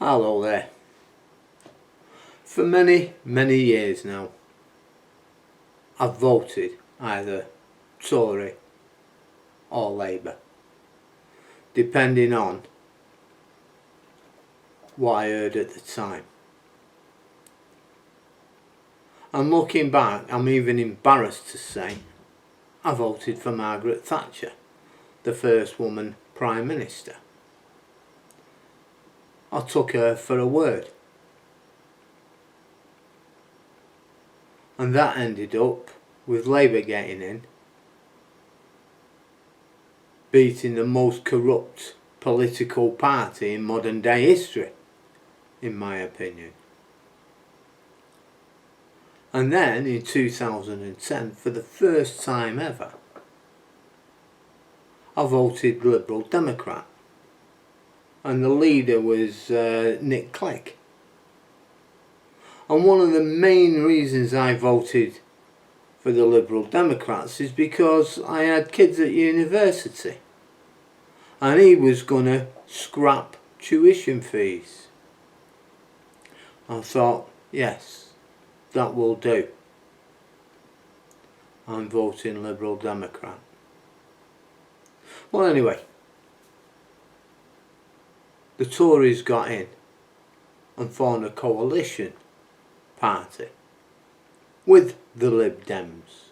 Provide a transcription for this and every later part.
Hello there. For many years now, I've voted either Tory or Labour, depending on what I heard at the time. And looking back, I'm even embarrassed to say I voted for Margaret Thatcher, the first woman Prime Minister. I took her for a word. And that ended up with Labour getting in, beating the most corrupt political party in modern day history, in my opinion. And then in 2010, for the first time ever, I voted Liberal Democrat, and the leader was Nick Clegg. And one of the main reasons I voted for the Liberal Democrats is because I had kids at university and he was going to scrap tuition fees. I thought, yes, that will do. I'm voting Liberal Democrat. Well, anyway, the Tories got in and formed a coalition party with the Lib Dems,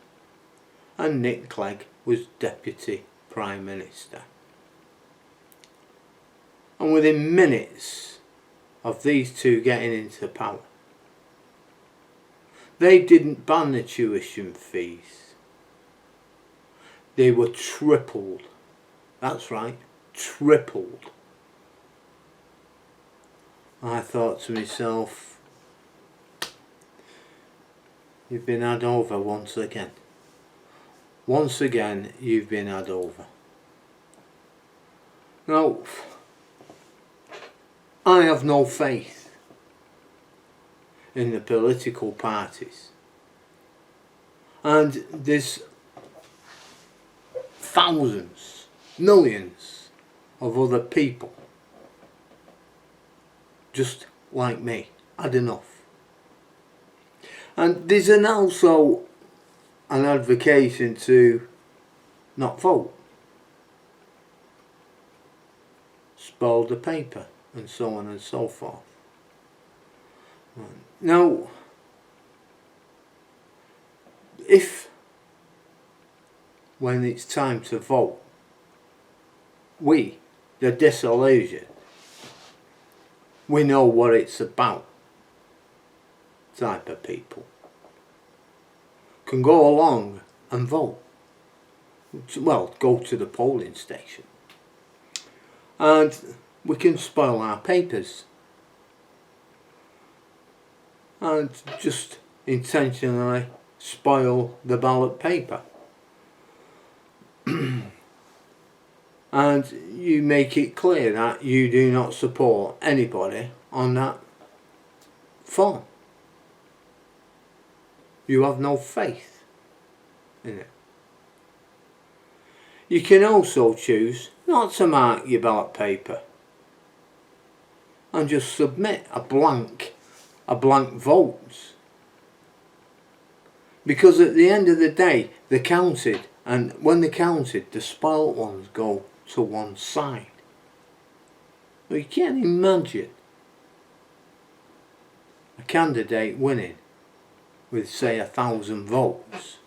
and Nick Clegg was Deputy Prime Minister. And within minutes of these two getting into power, they didn't ban the tuition fees. They were tripled. That's right, tripled. I thought to myself, you've been had over once again. Once again, you've been had over. Now, I have no faith in the political parties. And there's thousands, millions of other people just like me, had enough. And there's also an advocation to not vote, spoil the paper, and so on and so forth. Now, if when it's time to vote, we, the disillusioned, we know what it's about type of people, can go along and vote. Well, go to the polling station. And we can spoil our papers. And just intentionally spoil the ballot paper. And you make it clear that you do not support anybody on that form. You have no faith in it. You can also choose not to mark your ballot paper and just submit a blank vote. Because at the end of the day, they're counted, and when they're counted, the spoilt ones go to one side. Well, you can't imagine a candidate winning with, say, 1,000 votes,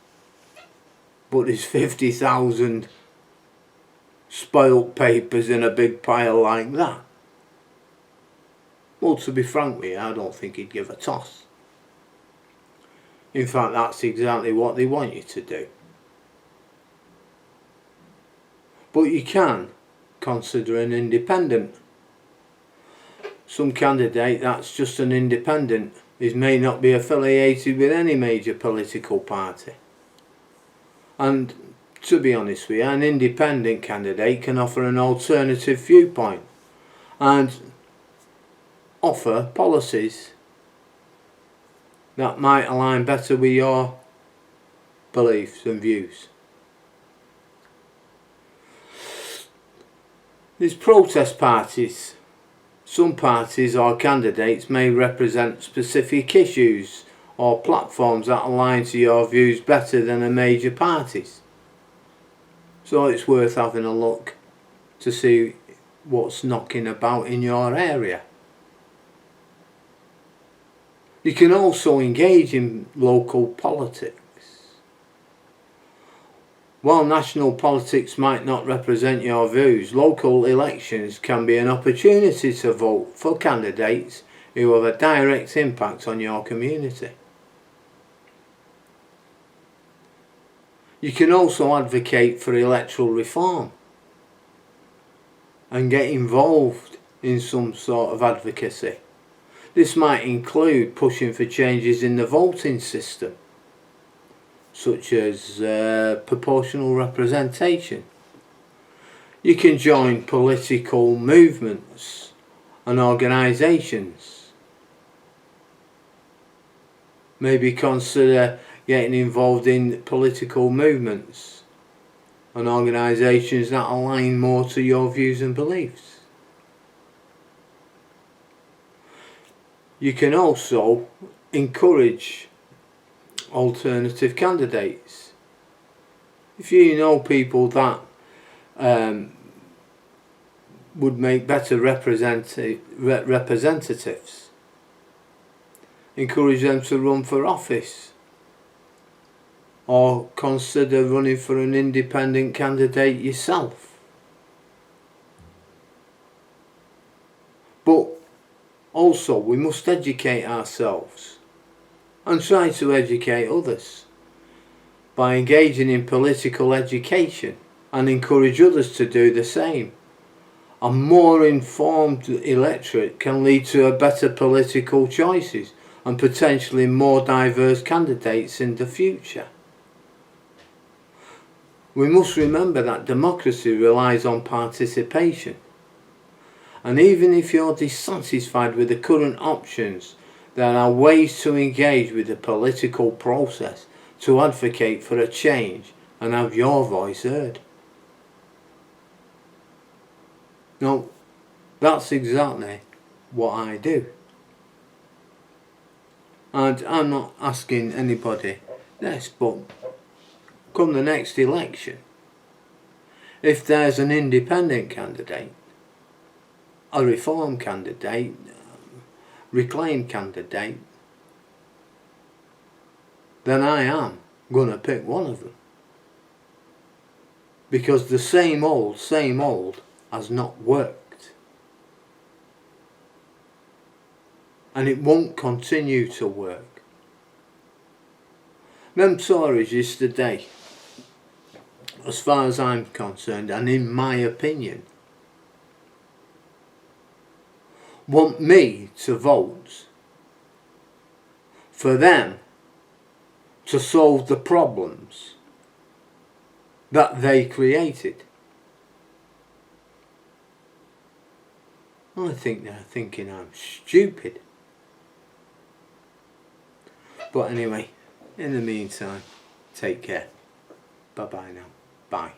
but there's 50,000 spoilt papers in a big pile like that. Well, to be frank with you, I don't think he'd give a toss. In fact, that's exactly what they want you to do. But you can consider an independent. Some candidate that's just an independent may not be affiliated with any major political party. And to be honest with you, an independent candidate can offer an alternative viewpoint and offer policies that might align better with your beliefs and views. These protest parties Some parties or candidates may represent specific issues or platforms that align to your views better than a major party's. So it's worth having a look to see what's knocking about in your area. You can also engage in local politics. While national politics might not represent your views, local elections can be an opportunity to vote for candidates who have a direct impact on your community. You can also advocate for electoral reform and get involved in some sort of advocacy. This might include pushing for changes in the voting system, such as proportional representation. You can join political movements and organisations. Maybe consider getting involved in political movements and organisations that align more to your views and beliefs. You can also encourage alternative candidates. If you know people that would make better representatives, encourage them to run for office, or consider running for an independent candidate yourself. But also we must educate ourselves and try to educate others by engaging in political education and encourage others to do the same. A more informed electorate can lead to better political choices and potentially more diverse candidates in the future. We must remember that democracy relies on participation. And even if you're dissatisfied with the current options, there are ways to engage with the political process to advocate for a change and have your voice heard. Now, that's exactly what I do. And I'm not asking anybody this, but come the next election, if there's an independent candidate, a reform candidate, reclaim candidate, then I am going to pick one of them. Because the same old has not worked. And it won't continue to work. Them Tories yesterday, as far as I'm concerned, and in my opinion, want me to vote for them to solve the problems that they created. I think they're thinking I'm stupid. But anyway, in the meantime, take care. Bye bye now. Bye.